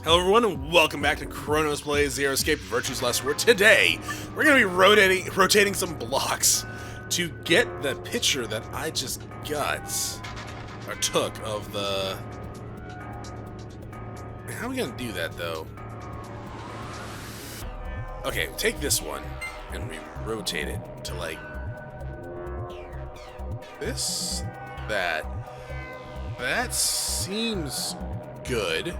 Hello everyone and welcome back to Chronos Plays Zero Escape Virtues Less, where today we're going to be rotating some blocks to get the picture that I just got, or took, of the... How are we going to do that though? Okay, take this one and we rotate it to like this, that. That seems good.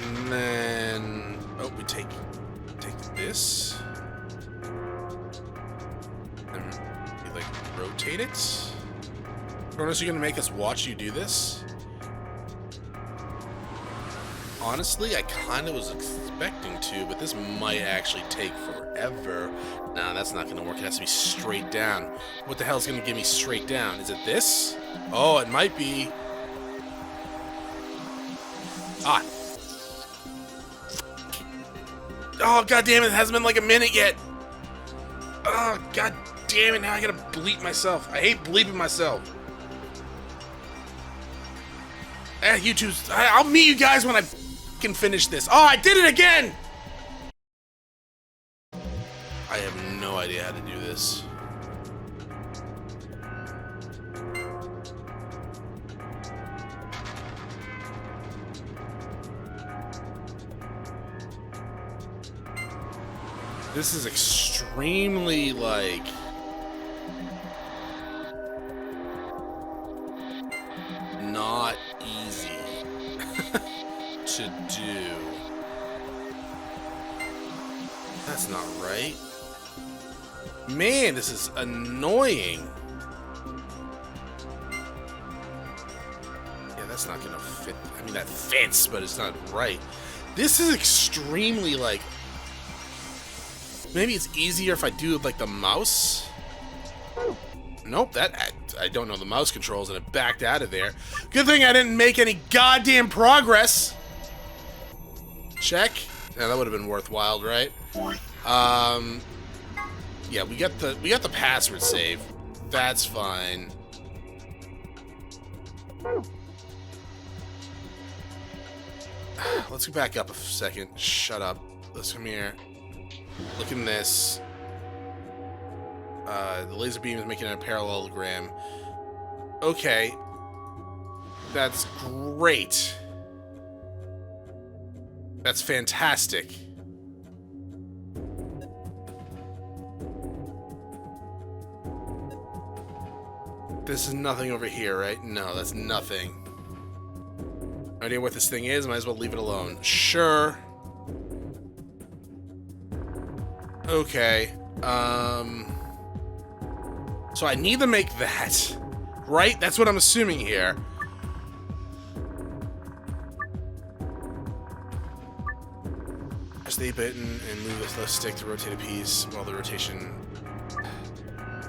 And then, oh, we take this, and we like rotate it. Chronos, you gonna make us watch you do this? Honestly, I kind of was expecting to, but this might actually take forever. Nah, that's not gonna work. It has to be straight down. What the hell is gonna give me straight down? Is it this? Oh, it might be. Ah. Oh, god damn it, it hasn't been like a minute yet. Oh, god damn it, now I gotta bleep myself. I hate bleeping myself. YouTube's... I'll meet you guys when I can finish this. Oh, I did it again! I have no idea how to do this. This is extremely, like... not easy to do. That's not right. Man, this is annoying. Yeah, that's not gonna fit. I mean, that fits, but it's not right. This is extremely, like... Maybe it's easier if I do it like the mouse. Nope, I don't know the mouse controls and it backed out of there. Good thing I didn't make any goddamn progress. Check. Yeah, that would have been worthwhile, right? Yeah, we got the password save. That's fine. Let's go back up a second. Shut up. Let's come here. Look in this. The laser beam is making a parallelogram. Okay. That's great. That's fantastic. This is nothing over here, right? No, that's nothing. No idea what this thing is. Might as well leave it alone. Sure. Okay. So I need to make that, right? That's what I'm assuming here. Press the 8 button and move the stick to rotate a piece while the rotation...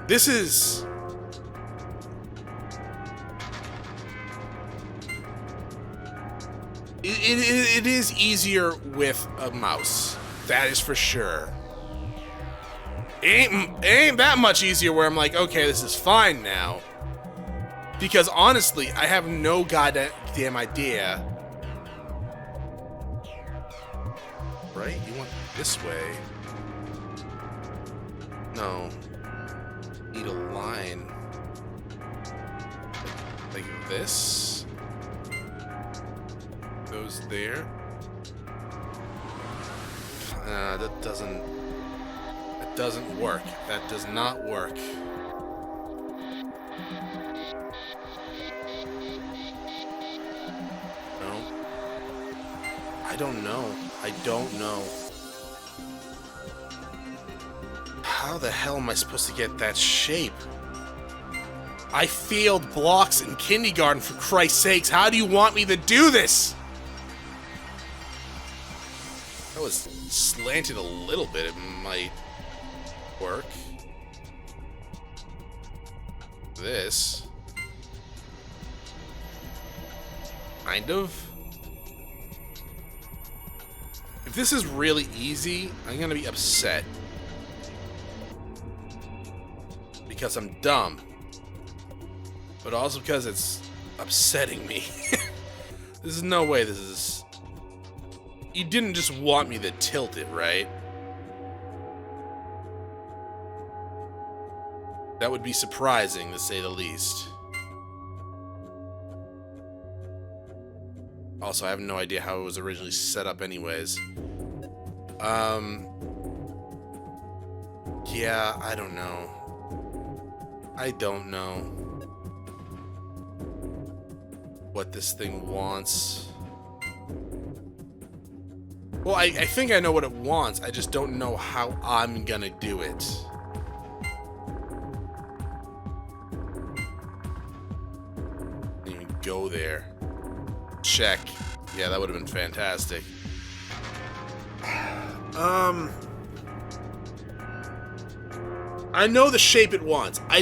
This is... It is easier with a mouse. That is for sure. Ain't that much easier where I'm like, okay, this is fine now. Because honestly, I have no goddamn idea. Right? You want this way. No. Need a line. Like this. Goes there. That doesn't work. That does not work. No. I don't know. I don't know. How the hell am I supposed to get that shape? I failed blocks in kindergarten, for Christ's sakes. How do you want me to do this? That was slanted a little bit. It might work. This. Kind of. If this is really easy, I'm gonna be upset. Because I'm dumb. But also because it's upsetting me. There's no way this is... You didn't just want me to tilt it, right? That would be surprising, to say the least. Also, I have no idea how it was originally set up anyways. Yeah, I don't know. I don't know what this thing wants. Well, I think I know what it wants. I just don't know how I'm gonna do it. Didn't even go there. Check. Yeah, that would have been fantastic. I know the shape it wants. I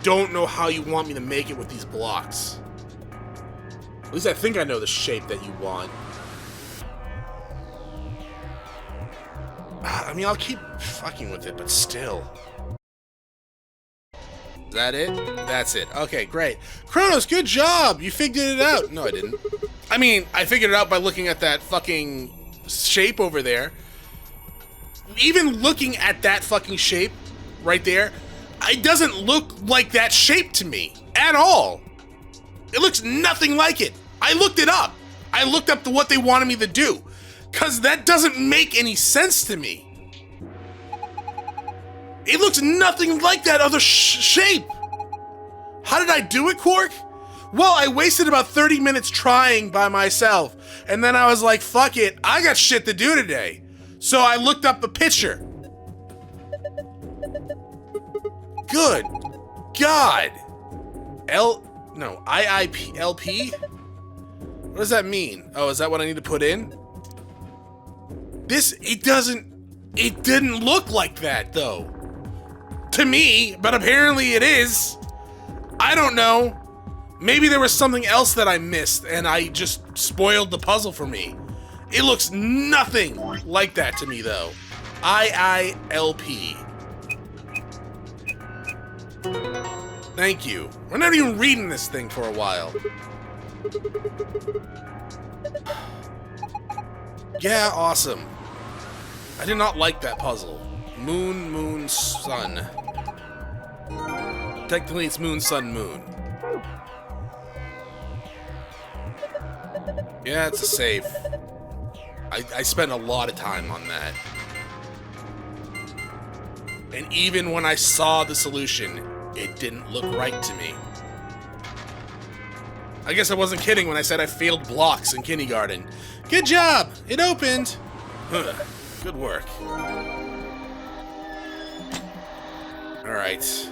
don't know how you want me to make it with these blocks. At least I think I know the shape that you want. I mean, I'll keep fucking with it, but still. Is that it? That's it. Okay, great. Chronos, good job! You figured it out. No, I didn't. I mean, I figured it out by looking at that fucking shape over there. Even looking at that fucking shape right there, it doesn't look like that shape to me at all. It looks nothing like it. I looked it up. I looked up what they wanted me to do, because that doesn't make any sense to me. It looks nothing like that other shape. How did I do it, Quark? Well, I wasted about 30 minutes trying by myself, and then I was like, fuck it, I got shit to do today. So I looked up the picture. Good God. IILP? What does that mean? Oh, is that what I need to put in? It didn't look like that, though. To me, but apparently it is. I don't know. Maybe there was something else that I missed, and I just spoiled the puzzle for me. It looks nothing like that to me, though. IILP. Thank you. We're not even reading this thing for a while. Yeah, awesome. I did not like that puzzle. Moon, moon, sun. Technically, it's moon, sun, moon. Yeah, it's a save. I spent a lot of time on that. And even when I saw the solution, it didn't look right to me. I guess I wasn't kidding when I said I failed blocks in kindergarten. Good job! It opened! Good work. Alright.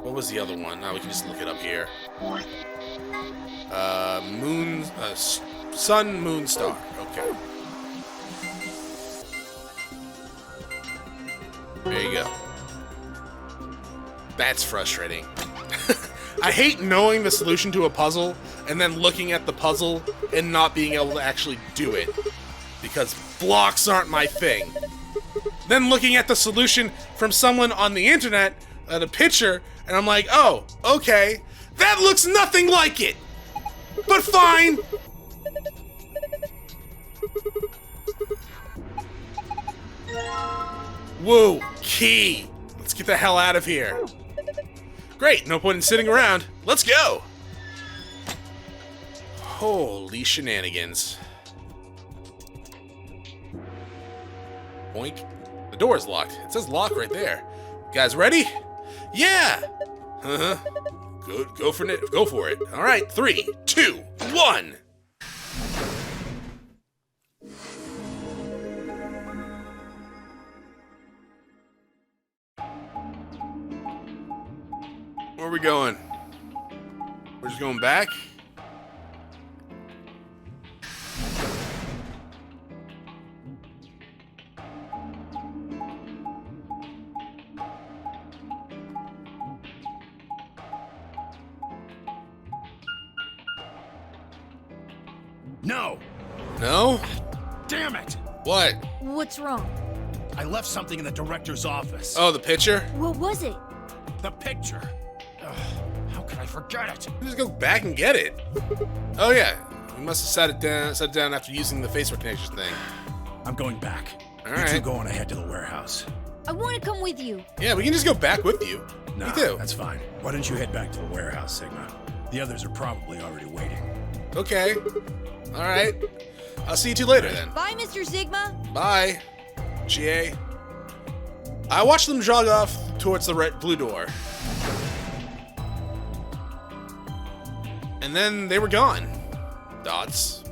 What was the other one? Now we can just look it up here. Sun, moon, star. Okay. There you go. That's frustrating. I hate knowing the solution to a puzzle and then looking at the puzzle and not being able to actually do it. Because blocks aren't my thing. Then looking at the solution from someone on the internet at a picture, and I'm like, oh, okay, that looks nothing like it. But fine. Whoa, key. Let's get the hell out of here. Great, no point in sitting around. Let's go. Holy shenanigans. Boink. The door is locked. It says lock right there. You guys ready? Yeah. Good. Go for it. Go for it. All right. 3, 2, 1. Where are we going? We're just going back? No! No? Damn it! What? What's wrong? I left something in the director's office. Oh, the picture? What was it? The picture. Ugh, how could I forget it? Just go back and get it. Oh, yeah. We must have set it down after using the face recognition thing. I'm going back. All You right. two go on ahead to the warehouse. I want to come with you. Yeah, we can just go back with you. No, Me too. that's fine. Why don't you head back to the warehouse, Sigma? The others are probably already waiting. Okay. All right. I'll see you two later then. Bye, Mr. Sigma. Bye, GA. I watched them jog off towards the blue door. And then they were gone. Dots.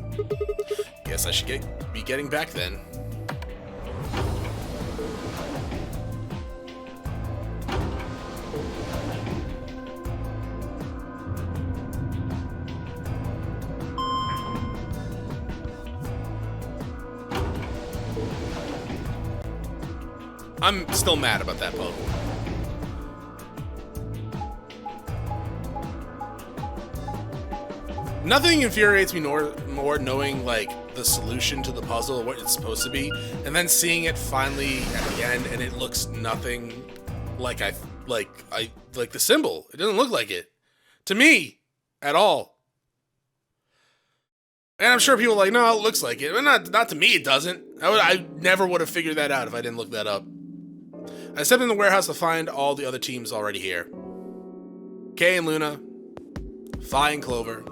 Guess I should be getting back then. I'm still mad about that puzzle. Nothing infuriates me more knowing like the solution to the puzzle, what it's supposed to be, and then seeing it finally at the end and it looks nothing like like the symbol. It doesn't look like it to me at all. And I'm sure people are like, no, it looks like it, but not to me. It doesn't. I never would have figured that out if I didn't look that up. I stepped in the warehouse to find all the other teams already here. Kay and Luna, Phi and Clover,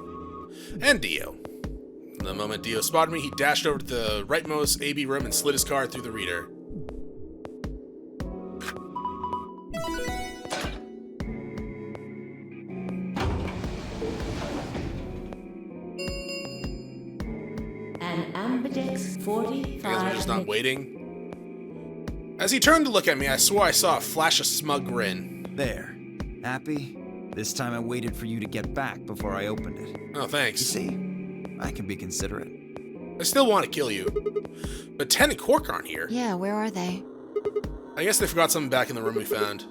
and Dio. The moment Dio spotted me, he dashed over to the rightmost AB room and slid his card through the reader. An Ambidex 45. I guess we're just not waiting. As he turned to look at me, I swore I saw a flash of smug grin. There. Happy? This time I waited for you to get back before I opened it. Oh, You thanks. see, I can be considerate. I still want to kill you. But Ten and Quark aren't here. Yeah, where are they? I guess they forgot something back in the room we found.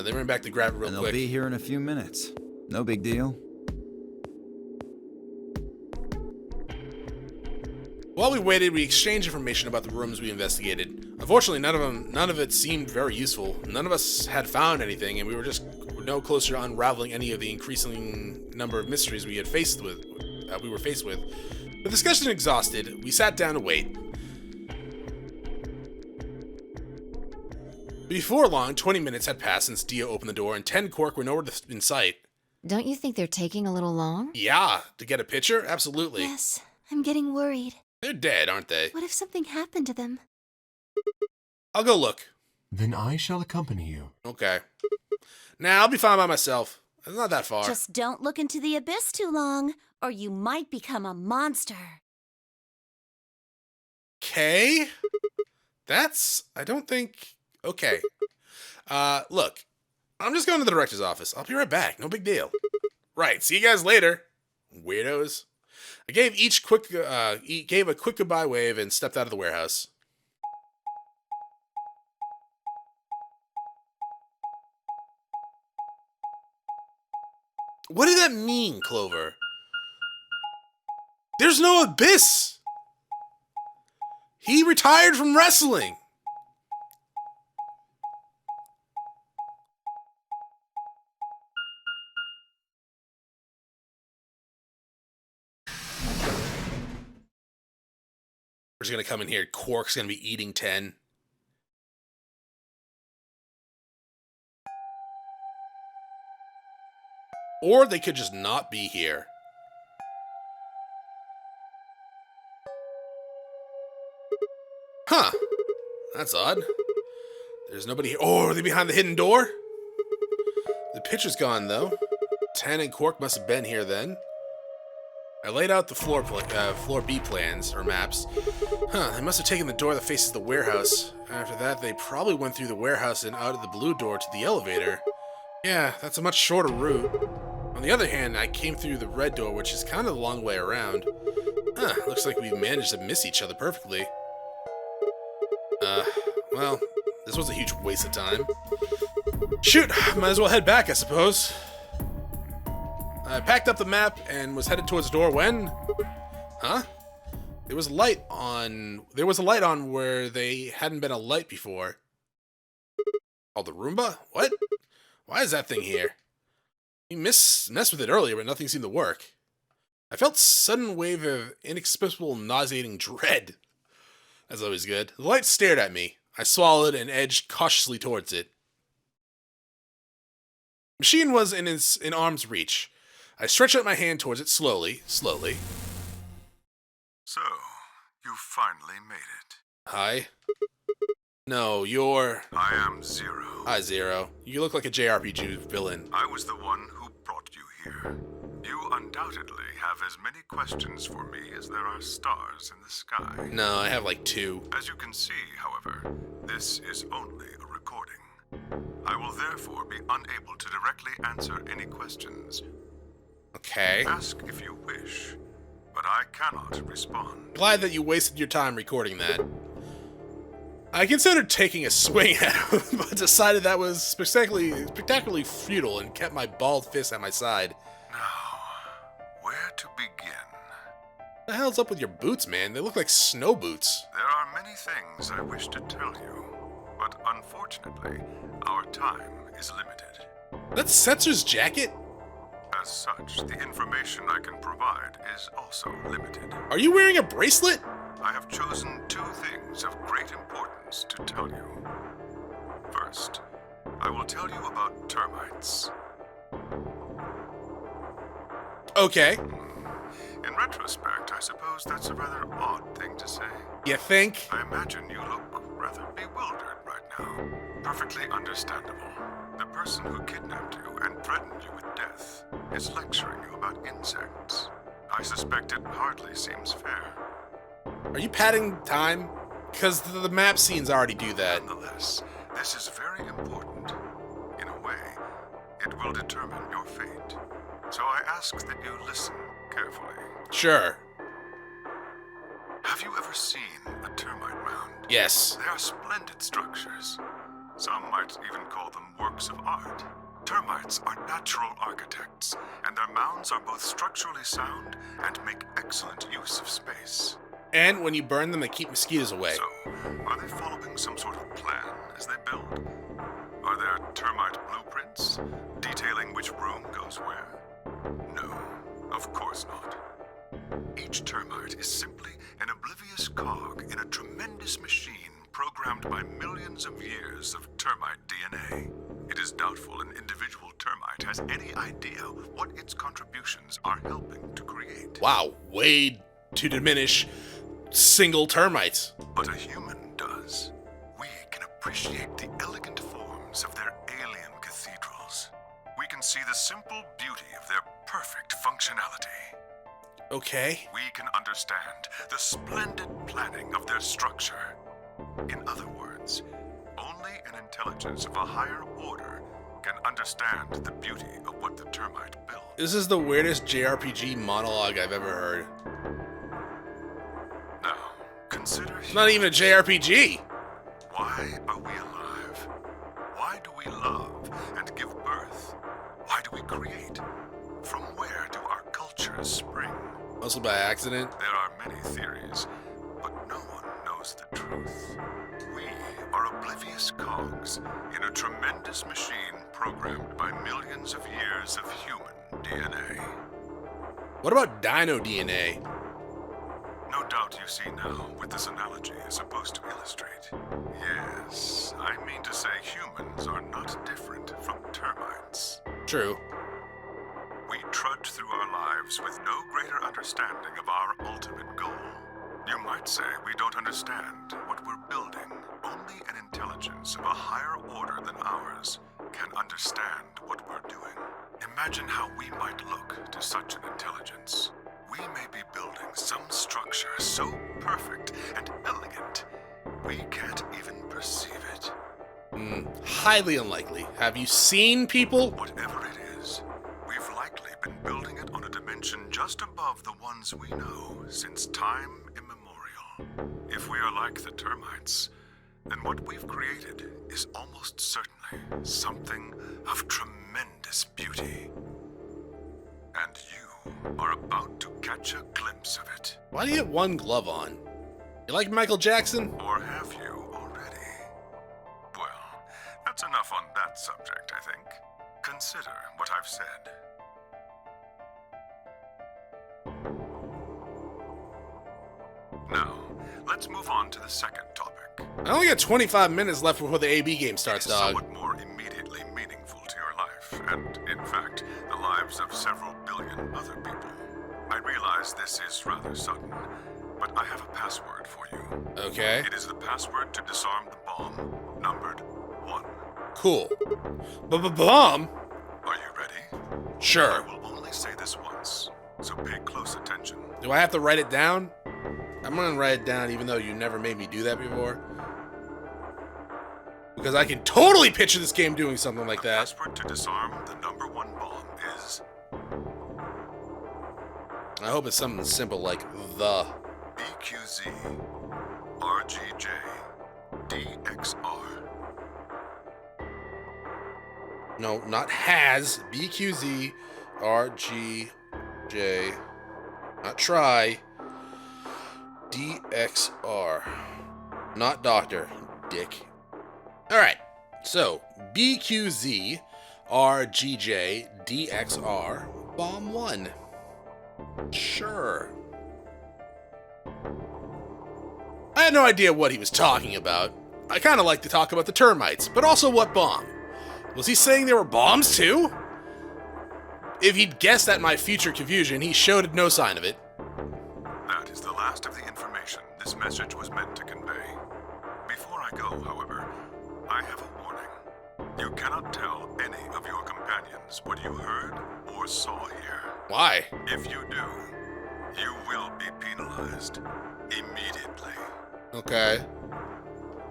They ran back to grab it real And they'll quick. be here in a few minutes. No big deal. While we waited, we exchanged information about the rooms we investigated. Unfortunately, none of it seemed very useful. None of us had found anything, and we were just no closer to unraveling any of the increasing number of mysteries we were faced with. The discussion exhausted, we sat down to wait. Before long, 20 minutes had passed since Dio opened the door, and 10 Quark were nowhere in sight. Don't you think they're taking a little long? Yeah, to get a picture? Absolutely. Yes, I'm getting worried. They're dead, aren't they? What if something happened to them? I'll go look. Then I shall accompany you. Okay. Nah, I'll be fine by myself. It's not that far. Just don't look into the abyss too long, or you might become a monster. Okay? I don't think... Okay. Look. I'm just going to the director's office. I'll be right back. No big deal. Right, see you guys later. Weirdos. I gave gave a quick goodbye wave and stepped out of the warehouse. What did that mean, Clover? There's no abyss! He retired from wrestling! We're just gonna come in here. Quark's gonna be eating 10. Or they could just not be here. Huh. That's odd. There's nobody here. Oh, are they behind the hidden door? The picture's gone, though. 10 and Quark must have been here then. I laid out the floor B plans, or maps. Huh, they must have taken the door that faces the warehouse. After that, they probably went through the warehouse and out of the blue door to the elevator. Yeah, that's a much shorter route. On the other hand, I came through the red door, which is kind of the long way around. Huh, looks like we've managed to miss each other perfectly. Well, this was a huge waste of time. Shoot, might as well head back, I suppose. I packed up the map and was headed towards the door when... Huh? There was a light on where they hadn't been a light before. Oh, the Roomba? What? Why is that thing here? We messed with it earlier, but nothing seemed to work. I felt sudden wave of inexplicable nauseating dread. That's always good. The light stared at me. I swallowed and edged cautiously towards it. The machine was in arm's reach. I stretched out my hand towards it slowly. So, you finally made it. Hi. No, you're... I am Zero. Hi, Zero. You look like a JRPG villain. I was the one who brought you here. You undoubtedly have as many questions for me as there are stars in the sky. No, I have like 2. As you can see, however, this is only a recording. I will therefore be unable to directly answer any questions. Okay. Ask if you wish, but I cannot respond. Glad that you wasted your time recording that. I considered taking a swing at him, but decided that was spectacularly futile and kept my bald fist at my side. Now, where to begin? What the hell's up with your boots, man? They look like snow boots. There are many things I wish to tell you, but unfortunately, our time is limited. That's Setzer's jacket? As such, the information I can provide is also limited. Are you wearing a bracelet? I have chosen 2 things of great importance to tell you. First, I will tell you about termites. Okay. In retrospect, I suppose that's a rather odd thing to say. You think? I imagine you look rather bewildered right now. Perfectly understandable. The person who kidnapped you and threatened you with death is lecturing you about insects. I suspect it hardly seems fair. Are you padding time? Because the map scenes already do that. Nonetheless, this is very important. In a way, it will determine your fate. So I ask that you listen carefully. Sure. Have you ever seen a termite mound? Yes. They are splendid structures. Some might even call them works of art. Termites are natural architects, and their mounds are both structurally sound and make excellent use of space. And when you burn them, they keep mosquitoes away. So, are they following some sort of plan as they build? Are there termite blueprints detailing which room goes where? No, of course not. Each termite is simply an oblivious cog in a tremendous machine programmed by millions of years of termite DNA. It is doubtful an individual termite has any idea what its contributions are helping to create. Wow, way to diminish single termites. But a human does. We can appreciate the elegant forms of their alien cathedrals. We can see the simple beauty of their perfect functionality. Okay. We can understand the splendid planning of their structure. In other words, only an intelligence of a higher order can understand the beauty of what the termite built. This is the weirdest JRPG monologue I've ever heard. Now, consider... It's not even a JRPG. Why are we alive? Why do we love and give birth? Why do we create? From where do our cultures spring? Mostly by accident. There are many theories, but no one knows the truth. We are oblivious cogs in a tremendous machine programmed by millions of years of human DNA. What about dino DNA? No doubt you see now what this analogy is supposed to illustrate. Yes, I mean to say humans are not different from termites. True. We trudge through our lives with no greater understanding of our ultimate goal. You might say we don't understand what we're building. Only an intelligence of a higher order than ours can understand what we're doing. Imagine how we might look to such an intelligence. We may be building some structure so perfect and elegant, we can't even perceive it. Highly unlikely. Have you seen people? Whatever it is, we've likely been building it on a dimension just above the ones we know since time immemorial. If we are like the termites, then what we've created is almost certainly something of tremendous beauty. And you are about to catch a glimpse of it. Why do you have one glove on? You like Michael Jackson? Or have you already? Well, that's enough on that subject, I think. Consider what I've said. Now, let's move on to the second topic. I only got 25 minutes left before the AB game starts, It's dog. somewhat more immediately meaningful to your life, and, in fact, the lives of several billion other people. I realize this is rather sudden, but I have a password for you. Okay. It is the password to disarm the bomb, numbered 1. Cool. Bomb? Are you ready? I Sure. will only say this once, so pay close attention. Do I have to write it down? I'm gonna write it down even though you never made me do that before. Because I can totally picture this game doing something like The that. password to disarm the number 1 bomb is I hope it's something simple like the. BQZ RGJ DXR. No, not has. BQZ RGJ. Not try. DXR. Not doctor. Dick. Alright. So, BQZ RGJ DXR Bomb 1. Sure. I had no idea what he was talking about. I kind of like to talk about the termites, but also what bomb. Was he saying there were bombs too? If he'd guessed at my future confusion, he showed no sign of it. That is the last of the information this message was meant to convey. Before I go, however, I have a warning. You cannot tell any of your companions what you heard or saw here. Why? If you do, you will be penalized immediately. Okay.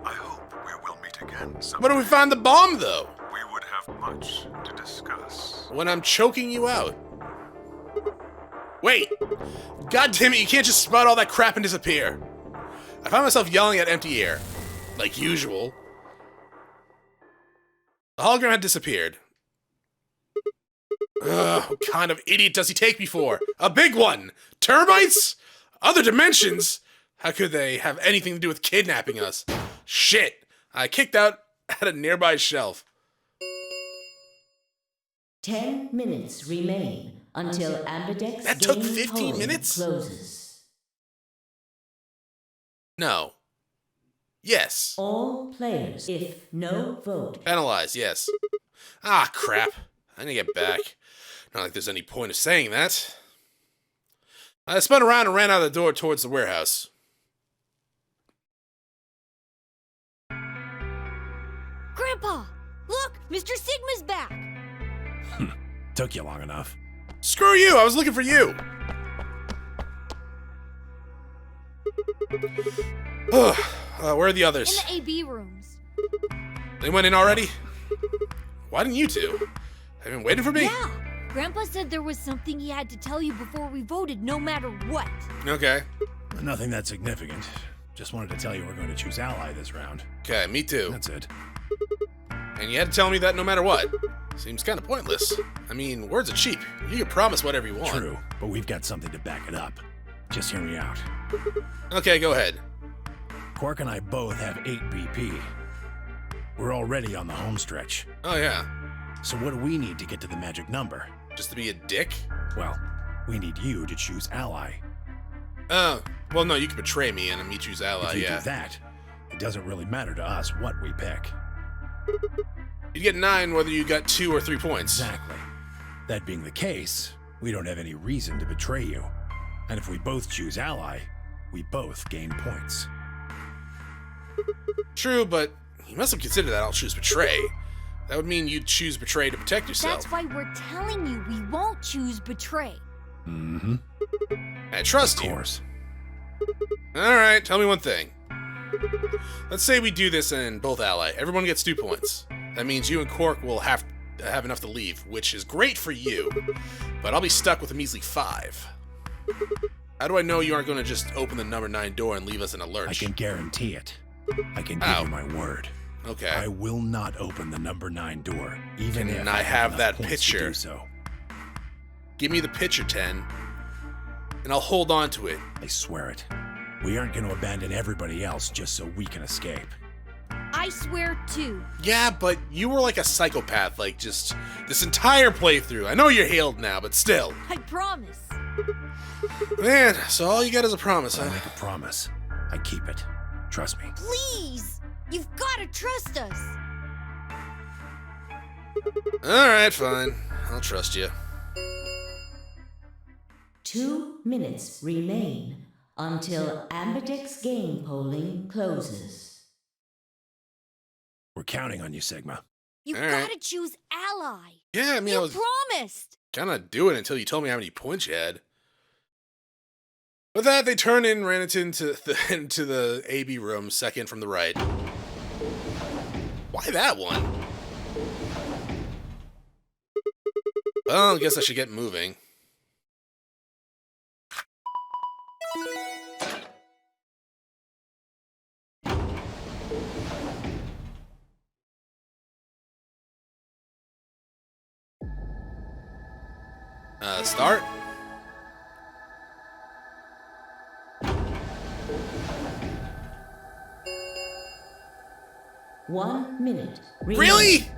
I hope we will meet again someday. When do we find the bomb, though? We would have much to discuss. When I'm choking you out. Wait! God damn it, you can't just spout all that crap and disappear. I found myself yelling at empty air. Like usual. The hologram had disappeared. Ugh, what kind of idiot does he take me for? A big one! Termites? Other dimensions? How could they have anything to do with kidnapping us? Shit! I kicked out at a nearby shelf. 10 minutes remain until Ambidex That took game 15 polling minutes? closes. No. Yes. All players, if no vote, Penalize, yes. Ah, crap. I need to get back. Not like there's any point of saying that. I spun around and ran out of the door towards the warehouse. Grandpa, look, Mr. Sigma's back. Took you long enough. Screw you! I was looking for you! Where are the In others? the AB rooms. They went in already? Why didn't you two? Have you been waiting for me? Yeah. Grandpa said there was something he had to tell you before we voted, no matter what. Okay. Nothing that significant. Just wanted to tell you we're going to choose ally this round. Okay, me too. That's it. And you had to tell me that no matter what. Seems kind of pointless. I mean, words are cheap. You can promise whatever you want. True, but we've got something to back it up. Just hear me out. Okay, go ahead. Quark and I both have 8 BP. We're already on the home stretch. Oh, yeah. So what do we need to get to the magic number? Just to be a dick? Well, we need you to choose ally. Oh, well, no, you can betray me and me choose ally, If you yeah. do that, it doesn't really matter to us what we pick. You get 9 whether you got 2 or 3 points. Exactly. That being the case, we don't have any reason to betray you. And if we both choose ally, we both gain points. True, but you must have considered that I'll choose betray. That would mean you'd choose betray to protect yourself. That's why we're telling you we won't choose betray. Mm-hmm. I trust Of you. course. Alright, tell me one thing. Let's say we do this and both ally. Everyone gets 2 points. That means you and Quark will have enough to leave, which is great for you, but I'll be stuck with a measly 5. How do I know you aren't going to just open the number 9 door and leave us in a lurch? I can guarantee it. I can give Ow. you my word. Okay. I will not open the number 9 door, even Can if I have enough that points picture? To do so. Give me the picture, 10, and I'll hold on to it. I swear it. We aren't going to abandon everybody else just so we can escape. I swear too. Yeah, but you were like a psychopath, like just this entire playthrough. I know you're healed now, but still. I promise. Man, so all you got is a promise, I huh? make a promise. I keep it. Trust me. Please! You've got to trust us! Alright, fine. I'll trust you. 2 minutes remain until Ambidex game polling closes. We're counting on you, Sigma. You've All right. got to choose ally! Yeah, I mean, I You was promised! gonna do it until you told me how many points you had. With that, they turned in and ran into the AB room, second from the right. Why that one? Well, I guess I should get moving. Start. One minute. Really?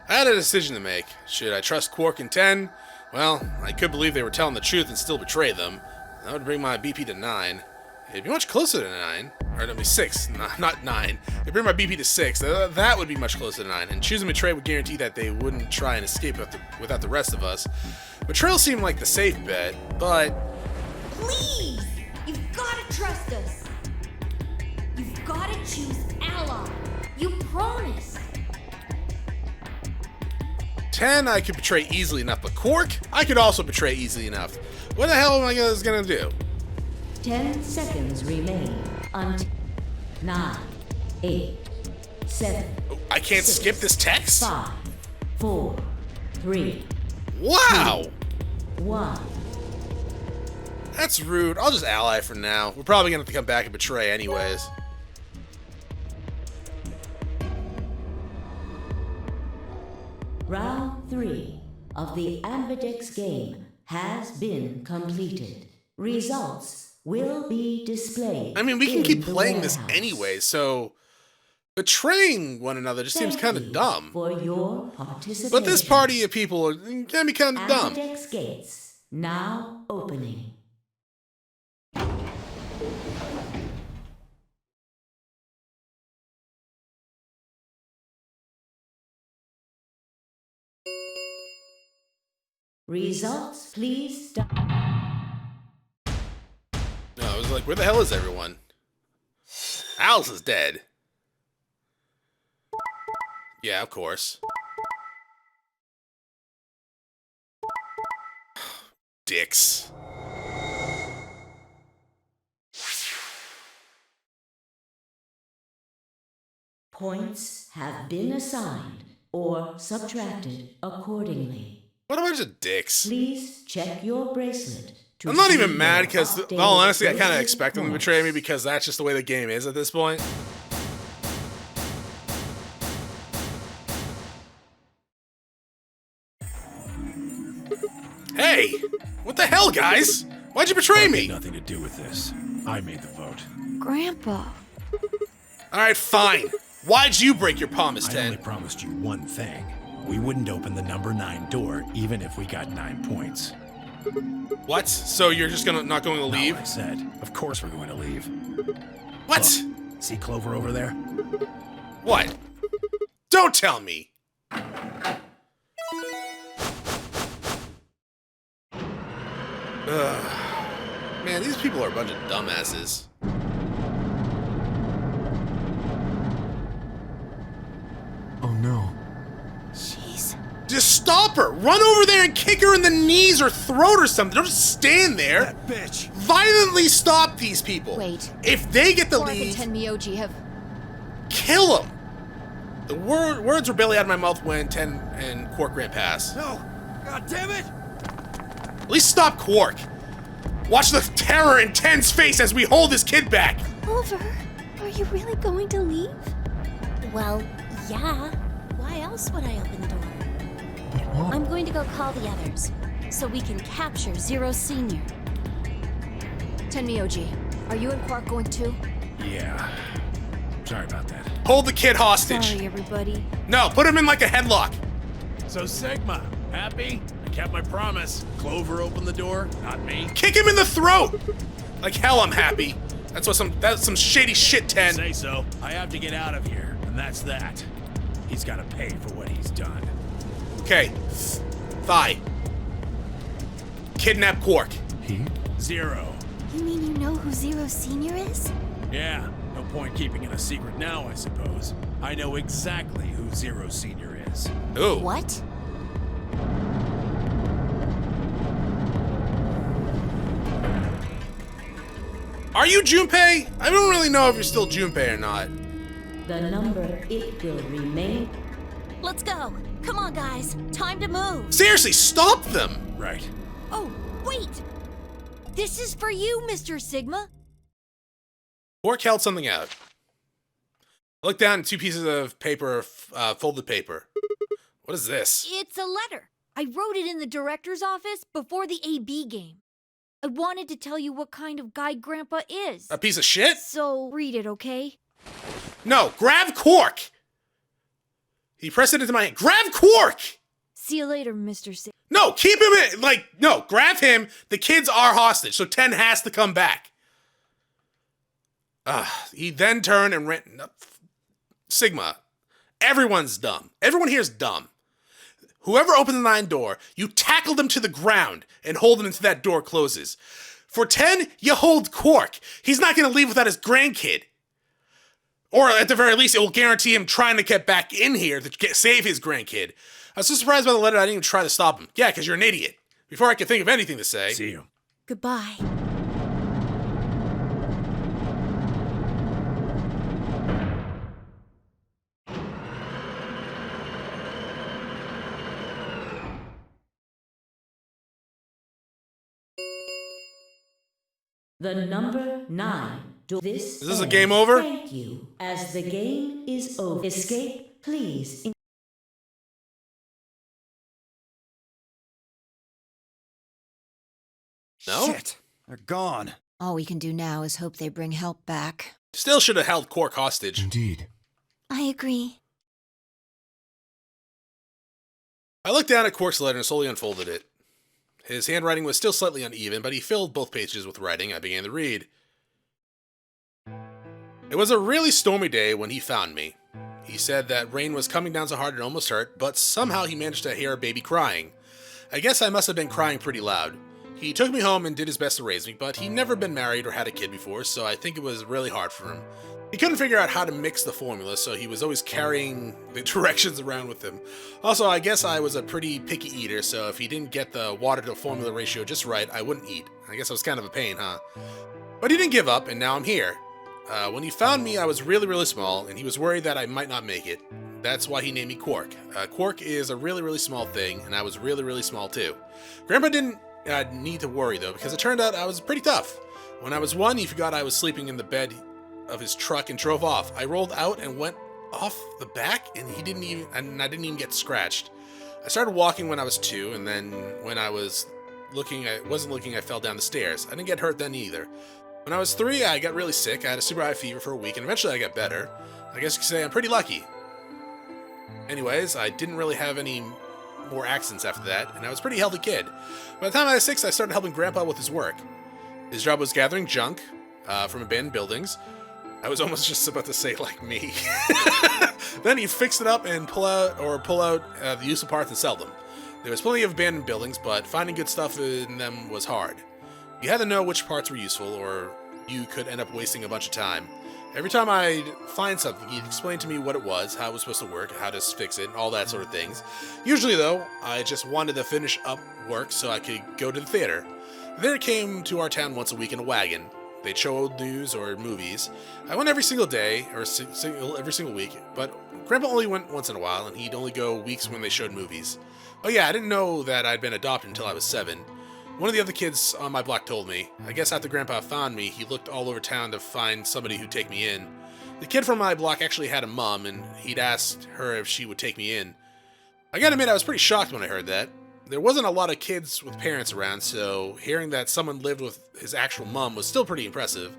I had a decision to make. Should I trust Quark and 10? Well, I could believe they were telling the truth and still betray them. That would bring my BP to 9. It'd be much closer to 9. Or it'd be 6, not 9. It'd bring my BP to 6. That would be much closer to 9. And choosing Betrayal would guarantee that they wouldn't try and escape without the rest of us. Betrayal seemed like the safe bet, but... Please! You've got to trust us! You've got to choose ally! You promised! 10 I could betray easily enough, but Quark I could also betray easily enough. What the hell am I gonna do? 10 seconds remain until 9, 8, 7. I can't skip this text? 5, 4, 3, Wow! 1. That's rude. I'll just ally for now. We're probably gonna have to come back and betray anyways. Round 3 of the Ambidex game has been completed. Results will be displayed. I mean, we can in keep the playing this warehouse. anyway, so betraying one another just seems kind of Thank you dumb. for your participation. But this party of people can be kind of dumb. Ambidex gates now opening. Results, please stop. No, I was like, where the hell is everyone? Alice is dead. Yeah, of course. Dicks. Points have been assigned or subtracted accordingly. What a bunch of dicks. Please check your bracelet. to I'm not see even mad your because, updated well, honestly, I kind of bracelet expect them to points. betray me because that's just the way the game is at this point. Hey! What the hell, guys? Why'd you betray Had me? nothing to do with this. I made the vote. Grandpa. Alright, fine. Why'd you break your promise, I only 10? promised you one thing. We wouldn't open the number 9 door, even if we got 9 points. What? So you're just not going to leave? No, I said, of course we're going to leave. What? Look, see Clover over there? What? Don't tell me! Ugh. Man, these people are a bunch of dumbasses. Oh no. Jeez. Just stop her! Run over there and kick her in the knees or throat or something. Don't just stand there. That bitch! Violently stop these people. Wait. If they get the Quark and lead, Tenmyoji have... kill them. The words were barely out of my mouth when 10 and Quark ran past. No! God damn it! At least stop Quark. Watch the terror in 10's face as we hold this kid back. Over. Are you really going to leave? Well, yeah. Why else would I open the door? What? I'm going to go call the others, so we can capture Zero Senior. Tenmyoji, are you and Quark going too? Yeah. Sorry about that. Hold the kid hostage. Sorry, everybody. No, put him in like a headlock. So Sigma, happy? kept my promise. Clover opened the door, not me. Kick him in the throat! Like hell, I'm happy. That's some shady shit, 10. Say so. I have to get out of here, and that's that. He's gotta pay for what he's done. Okay. Thigh. Kidnap Quark. He? Zero. You mean you know who Zero Senior is? Yeah, no point keeping it a secret now, I suppose. I know exactly who Zero Senior is. Ooh. What? Are you Junpei? I don't really know if you're still Junpei or not. The number it will remain. Let's go. Come on, guys. Time to move. Seriously, stop them! Right. Oh, wait. This is for you, Mr. Sigma. Quark held something out. I looked down at 2 pieces of paper, folded paper. What is this? It's a letter. I wrote it in the director's office before the AB game. I wanted to tell you what kind of guy Grandpa is. A piece of shit? So read it, okay? No, grab Quark! He pressed it into my hand. Grab Quark! See you later, Mr. Sigma. No, keep him in, no, grab him. The kids are hostage, so 10 has to come back. He then turned and ran. No, Sigma, everyone's dumb. Everyone here is dumb. Whoever opens the 9 door, you tackle them to the ground and hold them until that door closes. For 10, you hold Quark. He's not going to leave without his grandkid. Or at the very least, it will guarantee him trying to get back in here to save his grandkid. I was so surprised by the letter I didn't even try to stop him. Yeah, because you're an idiot. Before I could think of anything to say. See you. Goodbye. The number 9. Is this a game over? Thank you. As the game is over. Escape, please. No? Shit, they're gone. All we can do now is hope they bring help back. Still should have held Quark hostage. Indeed. I agree. I looked down at Quark's letter and slowly unfolded it. His handwriting was still slightly uneven, but he filled both pages with writing. I began to read. It was a really stormy day when he found me. He said that rain was coming down so hard it almost hurt, but somehow he managed to hear a baby crying. I guess I must have been crying pretty loud. He took me home and did his best to raise me, but he'd never been married or had a kid before, so I think it was really hard for him. He couldn't figure out how to mix the formula, so he was always carrying the directions around with him. Also, I guess I was a pretty picky eater, so if he didn't get the water to formula ratio just right, I wouldn't eat. I guess I was kind of a pain, huh? But he didn't give up, and now I'm here. When he found me, I was really, really small, and he was worried that I might not make it. That's why he named me Quark. Quark is a really, really small thing, and I was really, really small too. Grandpa didn't need to worry, though, because it turned out I was pretty tough. When I was 1, he forgot I was sleeping in the bed of his truck and drove off. I rolled out and went off the back, and I didn't even get scratched. I started walking when I was 2, and then when I wasn't looking, I fell down the stairs. I didn't get hurt then either. When I was 3, I got really sick. I had a super high fever for a week, and eventually I got better. I guess you could say I'm pretty lucky. Anyways, I didn't really have any more accidents after that, and I was a pretty healthy kid. By the time I was 6, I started helping Grandpa with his work. His job was gathering junk from abandoned buildings. I was almost just about to say, like me. Then he'd fix it up and pull out the useful parts and sell them. There was plenty of abandoned buildings, but finding good stuff in them was hard. You had to know which parts were useful, or you could end up wasting a bunch of time. Every time I'd find something, he'd explain to me what it was, how it was supposed to work, how to fix it, and all that sort of things. Usually, though, I just wanted to finish up work so I could go to the theater. The theater came to our town once a week in a wagon. They'd show old news or movies. I went every single day, or every single week, but Grandpa only went once in a while, and he'd only go weeks when they showed movies. Oh yeah, I didn't know that I'd been adopted until I was 7. One of the other kids on my block told me. I guess after Grandpa found me, he looked all over town to find somebody who'd take me in. The kid from my block actually had a mom, and he'd asked her if she would take me in. I gotta admit, I was pretty shocked when I heard that. There wasn't a lot of kids with parents around, so hearing that someone lived with his actual mom was still pretty impressive.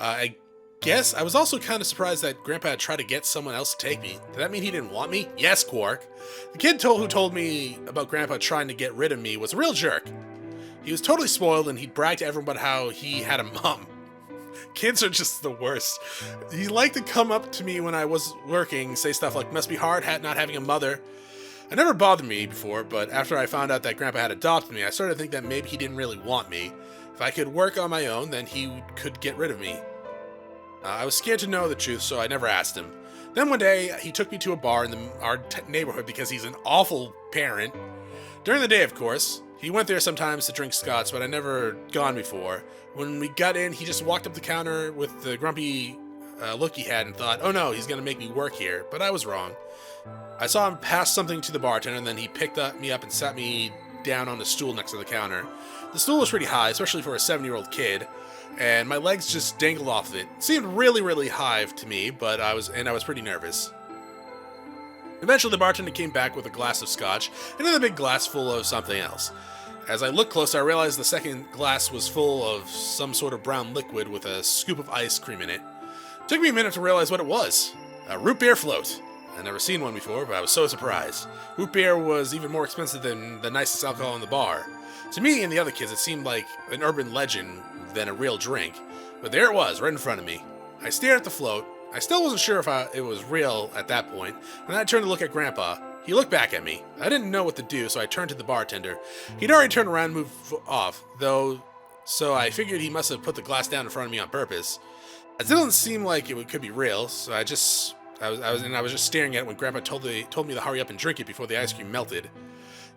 I guess I was also kind of surprised that Grandpa had tried to get someone else to take me. Did that mean he didn't want me? Yes, Quark. The kid who told me about Grandpa trying to get rid of me was a real jerk. He was totally spoiled, and he'd brag to everyone about how he had a mom. Kids are just the worst. He liked to come up to me when I was working, say stuff like, must be hard not having a mother. It never bothered me before, but after I found out that Grandpa had adopted me, I started to think that maybe he didn't really want me. If I could work on my own, then he could get rid of me. I was scared to know the truth, so I never asked him. Then one day, he took me to a bar in our neighborhood because he's an awful parent. During the day, of course. He went there sometimes to drink scotch, but I'd never gone before. When we got in, he just walked up the counter with the grumpy look he had and thought, oh no, he's going to make me work here. But I was wrong. I saw him pass something to the bartender, and then he picked me up and sat me down on the stool next to the counter. The stool was pretty high, especially for a 7-year-old kid, and my legs just dangled off of it. It seemed really, really high to me, but I was pretty nervous. Eventually, the bartender came back with a glass of scotch, and another big glass full of something else. As I looked closer, I realized the second glass was full of some sort of brown liquid with a scoop of ice cream in it. It took me a minute to realize what it was. A root beer float. I'd never seen one before, but I was so surprised. Root beer was even more expensive than the nicest alcohol in the bar. To me and the other kids, it seemed like an urban legend than a real drink. But there it was, right in front of me. I stared at the float. I still wasn't sure if it was real at that point, and then I turned to look at Grandpa. He looked back at me. I didn't know what to do, so I turned to the bartender. He'd already turned around and moved off, so I figured he must have put the glass down in front of me on purpose. It didn't seem like it could be real, so I was just staring at it when Grandpa told me to hurry up and drink it before the ice cream melted.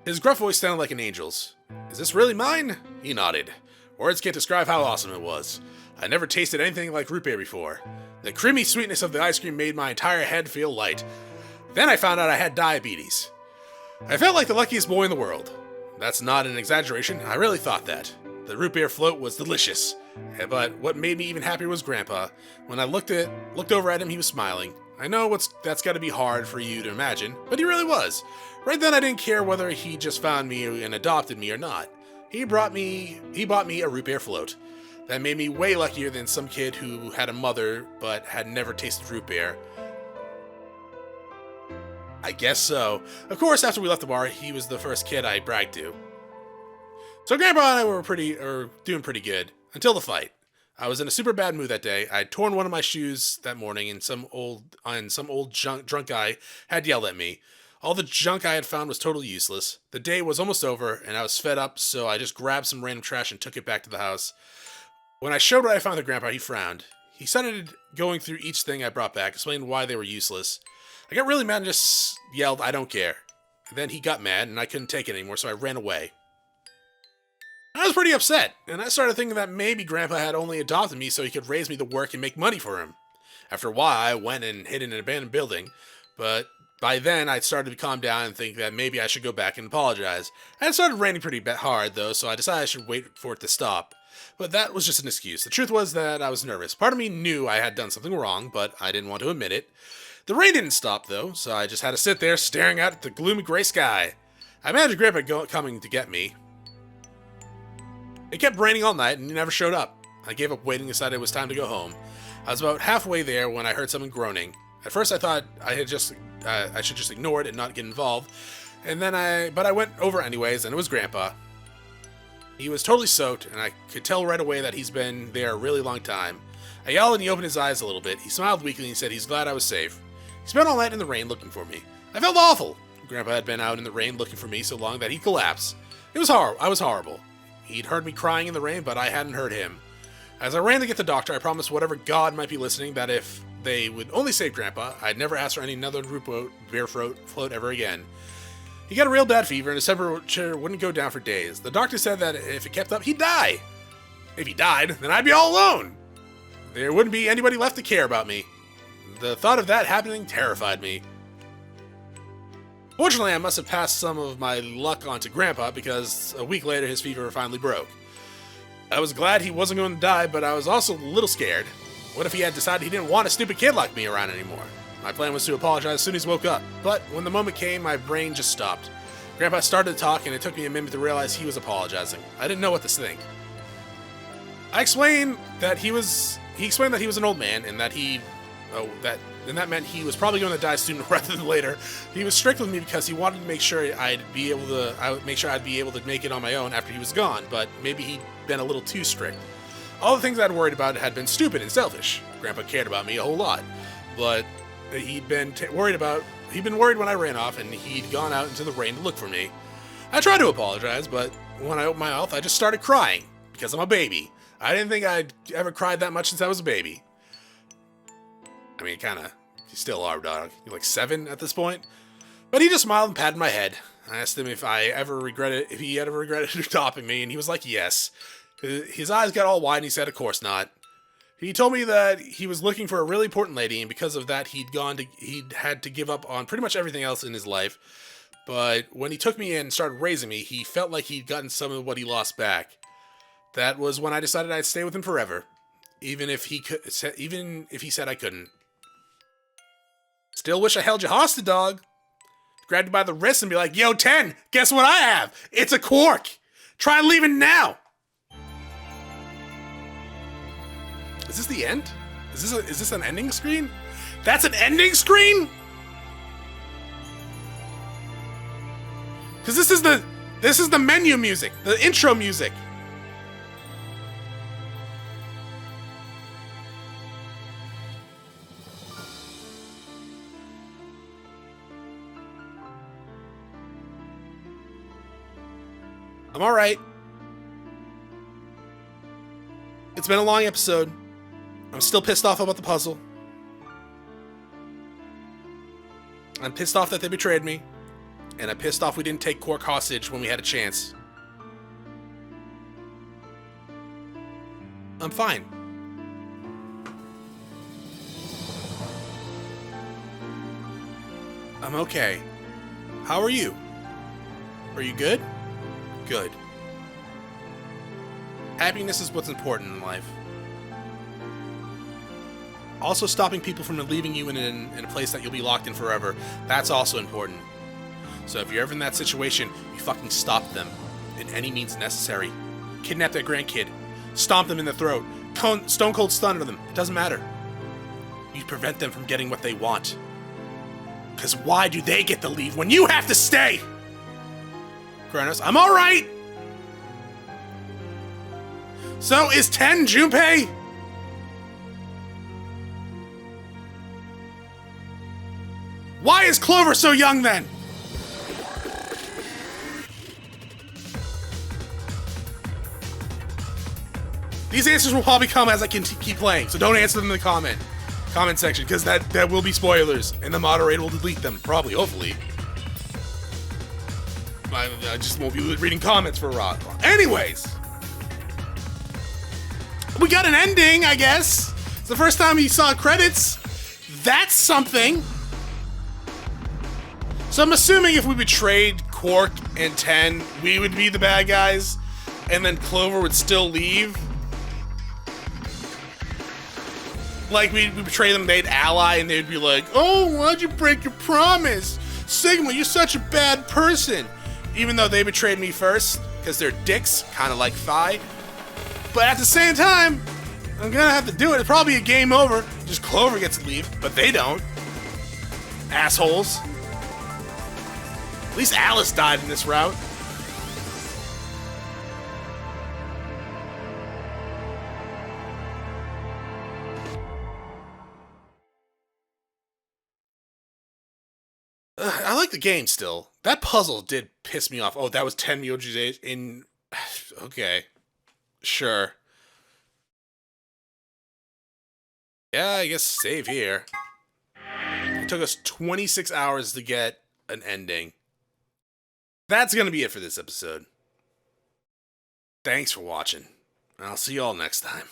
His gruff voice sounded like an angel's. Is this really mine? He nodded. Words can't describe how awesome it was. I never tasted anything like root beer before. The creamy sweetness of the ice cream made my entire head feel light. Then I found out I had diabetes. I felt like the luckiest boy in the world. That's not an exaggeration, I really thought that. The root beer float was delicious. But what made me even happier was Grandpa. When I looked over at him, he was smiling. I know that's got to be hard for you to imagine, but he really was. Right then I didn't care whether he just found me and adopted me or not. He bought me a root beer float. That made me way luckier than some kid who had a mother but had never tasted root beer. I guess so. Of course, after we left the bar, he was the first kid I bragged to. So Grandpa and I were doing pretty good, until the fight. I was in a super bad mood that day. I'd torn one of my shoes that morning, and some old drunk guy had yelled at me. All the junk I had found was totally useless. The day was almost over, and I was fed up, so I just grabbed some random trash and took it back to the house. When I showed what I found to Grandpa, he frowned. He started going through each thing I brought back, explaining why they were useless. I got really mad and just yelled, I don't care. And then he got mad, and I couldn't take it anymore, so I ran away. I was pretty upset, and I started thinking that maybe Grandpa had only adopted me so he could raise me to work and make money for him. After a while, I went and hid in an abandoned building, but by then I started to calm down and think that maybe I should go back and apologize. I had started raining pretty hard, though, so I decided I should wait for it to stop. But that was just an excuse. The truth was that I was nervous. Part of me knew I had done something wrong, but I didn't want to admit it. The rain didn't stop, though, so I just had to sit there staring out at the gloomy gray sky. I imagined Grandpa coming to get me. It kept raining all night, and he never showed up. I gave up waiting and decided it was time to go home. I was about halfway there when I heard someone groaning. At first I thought I should just ignore it and not get involved, but I went over anyways, and it was Grandpa. He was totally soaked, and I could tell right away that he's been there a really long time. I yelled and he opened his eyes a little bit. He smiled weakly and said he's glad I was safe. He spent all night in the rain looking for me. I felt awful. Grandpa had been out in the rain looking for me so long that he collapsed. I was horrible. He'd heard me crying in the rain, but I hadn't heard him. As I ran to get the doctor, I promised whatever god might be listening that if they would only save Grandpa, I'd never ask for any another beer float ever again. He got a real bad fever, and his temperature wouldn't go down for days. The doctor said that if it kept up, he'd die. If he died, then I'd be all alone. There wouldn't be anybody left to care about me. The thought of that happening terrified me. Fortunately, I must have passed some of my luck on to Grandpa, because a week later his fever finally broke. I was glad he wasn't going to die, but I was also a little scared. What if he had decided he didn't want a stupid kid like me around anymore? My plan was to apologize as soon as he woke up, but when the moment came, my brain just stopped. Grandpa started to talk, and it took me a minute to realize he was apologizing. I didn't know what to think. I explained that he was he explained that he was an old man and that that meant he was probably going to die sooner rather than later. He was strict with me because he wanted to make sure I'd be able to make it on my own after he was gone, but maybe he'd been a little too strict. All the things I'd worried about had been stupid and selfish. Grandpa cared about me a whole lot, but he'd been worried when I ran off, and he'd gone out into the rain to look for me. I tried to apologize, but when I opened my mouth, I just started crying because I'm a baby. I didn't think I'd ever cried that much since I was a baby. I mean, you still are, dog. You're like 7 at this point. But he just smiled and patted my head. I asked him if he ever regretted adopting me, and he was like, yes. His eyes got all wide, and he said, of course not. He told me that he was looking for a really important lady, and because of that, he'd had to give up on pretty much everything else in his life. But when he took me in and started raising me, he felt like he'd gotten some of what he lost back. That was when I decided I'd stay with him forever, even if he said I couldn't. Still wish I held you hostage, dog. Grabbed you by the wrist and be like, yo, 10, guess what I have? It's a Quark. Try leaving now. Is this the end? Is this an ending screen? That's an ending screen? Because this is the menu music, the intro music. I'm alright. It's been a long episode. I'm still pissed off about the puzzle. I'm pissed off that they betrayed me. And I'm pissed off we didn't take Quark hostage when we had a chance. I'm fine. I'm okay. How are you? Are you good? Good. Happiness is what's important in life. Also, stopping people from leaving you in a place that you'll be locked in forever. That's also important. So if you're ever in that situation, you fucking stop them in any means necessary. Kidnap their grandkid. Stomp them in the throat. Stone cold stun them. It doesn't matter. You prevent them from getting what they want. Because why do they get to leave when you have to stay? Chronos, I'm alright! So, is 10 Junpei? Why is Clover so young then? These answers will probably come as I can keep playing, so don't answer them in the comment section, because that will be spoilers, and the moderator will delete them, probably, hopefully. I just won't be reading comments for a while. Anyways, we got an ending, I guess. It's the first time you saw credits. That's something. So I'm assuming if we betrayed Quark and 10, we would be the bad guys, and then Clover would still leave. Like, we'd betray them, they'd ally, and they'd be like, oh, why'd you break your promise? Sigma, you're such a bad person. Even though they betrayed me first, because they're dicks, kind of like Phi. But at the same time, I'm gonna have to do it. It's probably a game over. Just Clover gets to leave, but they don't. Assholes. At least Alice died in this route. I like the game still. That puzzle did piss me off. Oh, that was 10 Myoji's in... Okay. Sure. Yeah, I guess save here. It took us 26 hours to get an ending. That's gonna be it for this episode. Thanks for watching. I'll see you all next time.